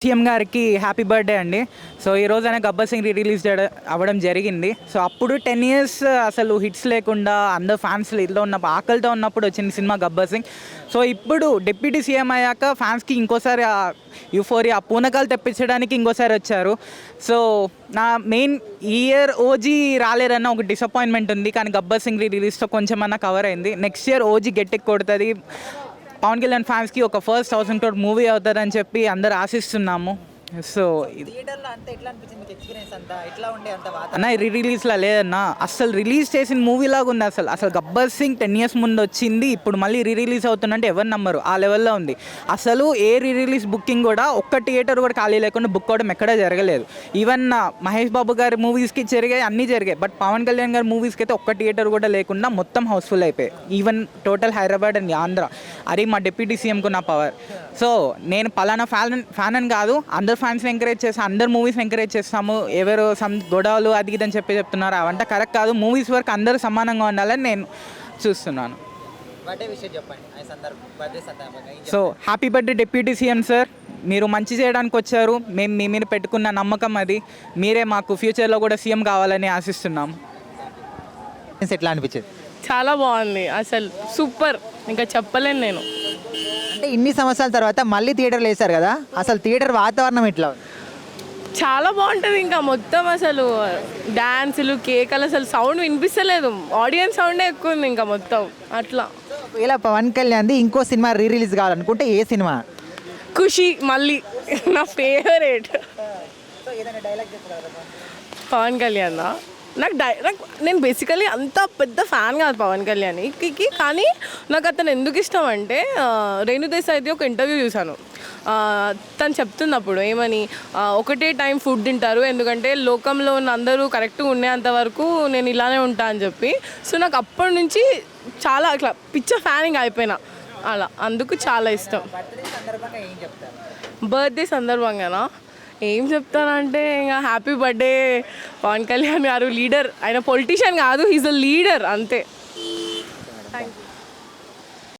CM గారికి happy birthday అండి. So ఈరోజు ఆయన గబ్బర్ సింగ్ రిలీజ్ అవ్వడం జరిగింది. సో అప్పుడు 10 years అసలు హిట్స్ లేకుండా అందరు ఫ్యాన్స్ ఇట్లా ఉన్నప్పుడు ఆకలితో ఉన్నప్పుడు వచ్చింది సినిమా గబ్బర్ సింగ్. సో ఇప్పుడు డిప్యూటీ సీఎం అయ్యాక ఫ్యాన్స్కి ఇంకోసారి ఆ యూఫోరియా పూనకాలు తెప్పించడానికి ఇంకోసారి వచ్చారు. సో నా మెయిన్ ఈ ఇయర్ ఓజీ రాలేరన్న ఒక డిసప్పాయింట్మెంట్ ఉంది. కానీ గబ్బర్ సింగ్ రిలీజ్తో కొంచెం అన్న కవర్ అయింది. నెక్స్ట్ ఇయర్ ఓజీ గట్టికి కొడుతుంది. పవన్ కళ్యాణ్ ఫ్యాన్స్కి ఒక ఫస్ట్ 1000 crore మూవీ అవుతుందని చెప్పి అందరు ఆశిస్తున్నాము. సో అన్న రిలీజ్లా లేదన్నా, అసలు రిలీజ్ చేసిన మూవీలాగా ఉంది. అసలు గబ్బర్ సింగ్ 10 years ముందు వచ్చింది, ఇప్పుడు మళ్ళీ రిలీజ్ అవుతుందంటే ఎవరు నమ్మరు, ఆ లెవెల్లో ఉంది. అసలు ఏ రిలీజ్ బుకింగ్ కూడా ఒక్క థియేటర్ కూడా ఖాళీ లేకుండా బుక్ అవడం ఎక్కడా జరగలేదు. ఈవెన్ మహేష్ బాబు గారి మూవీస్కి జరిగాయి, అన్నీ జరిగాయి. బట్ పవన్ కళ్యాణ్ గారి మూవీస్కి అయితే ఒక్క థియేటర్ కూడా లేకుండా మొత్తం హౌస్ఫుల్ అయిపోయాయి. Even total Hyderabad and Andhra. అది మా డిప్యూటీ సీఎంకు నా పవర్. సో నేను పలానా ఫ్యాన్ అని కాదు, అందరు ఫ్యాన్స్ని ఎంకరేజ్ చేస్తాం, అందరు మూవీస్ని ఎంకరేజ్ చేస్తాము. ఎవరు గొడవలు అది ఇదని చెప్తున్నారు, అవంతా కరెక్ట్ కాదు. మూవీస్ వరకు అందరూ సమానంగా ఉండాలని నేను చూస్తున్నాను. So happy birthday deputy CM sir, మీరు మంచి చేయడానికి వచ్చారు. మేము మీ మీద పెట్టుకున్న నమ్మకం అది. మీరే మాకు ఫ్యూచర్లో కూడా సీఎం కావాలని ఆశిస్తున్నాం. ఎట్లా అనిపించింది? చాలా బాగుంది, అసలు సూపర్, ఇంకా చెప్పలేను నేను. అంటే ఇన్ని సంవత్సరాల తర్వాత మళ్ళీ థియేటర్లో వేశారు కదా, అసలు థియేటర్ వాతావరణం ఎట్లా ఉంది? చాలా బాగుంటుంది, ఇంకా మొత్తం అసలు డ్యాన్సులు, కేకలు, అసలు సౌండ్ వినిపిస్తలేదు, ఆడియన్స్ సౌండే ఎక్కువ ఉంది ఇంకా మొత్తం అట్లా. ఇలా పవన్ కళ్యాణ్ది ఇంకో సినిమా రిలీజ్ కావాలనుకుంటే ఏ సినిమా? ఖుషి మళ్ళీ నా ఫేవరెట్. పవన్ కళ్యాణ్ నాకు నేను బేసికలీ అంత పెద్ద ఫ్యాన్ కాదు పవన్ కళ్యాణ్కి, కానీ నాకు అతను ఎందుకు ఇష్టం అంటే రేణు దేశాయ్ది ఒక ఇంటర్వ్యూ చూశాను. తను చెప్తున్నప్పుడు ఏమని, ఒకటే టైం ఫుడ్ తింటారు ఎందుకంటే లోకంలో ఉన్న అందరూ కరెక్ట్గా ఉండేంత వరకు నేను ఇలానే ఉంటా అని చెప్పి. సో నాకు అప్పటి నుంచి చాలా ఇట్లా పిచ్చ ఫ్యానింగ్ అయిపోయినా అలా, అందుకు చాలా ఇష్టం. బర్త్డే సందర్భంగానా ఏం చెప్తానంటే ఇంకా హ్యాపీ బర్త్డే పవన్ కళ్యాణ్ గారు, లీడర్. ఆయన పొలిటీషియన్ కాదు, హీజ్ అ లీడర్ అంతే. Thank you.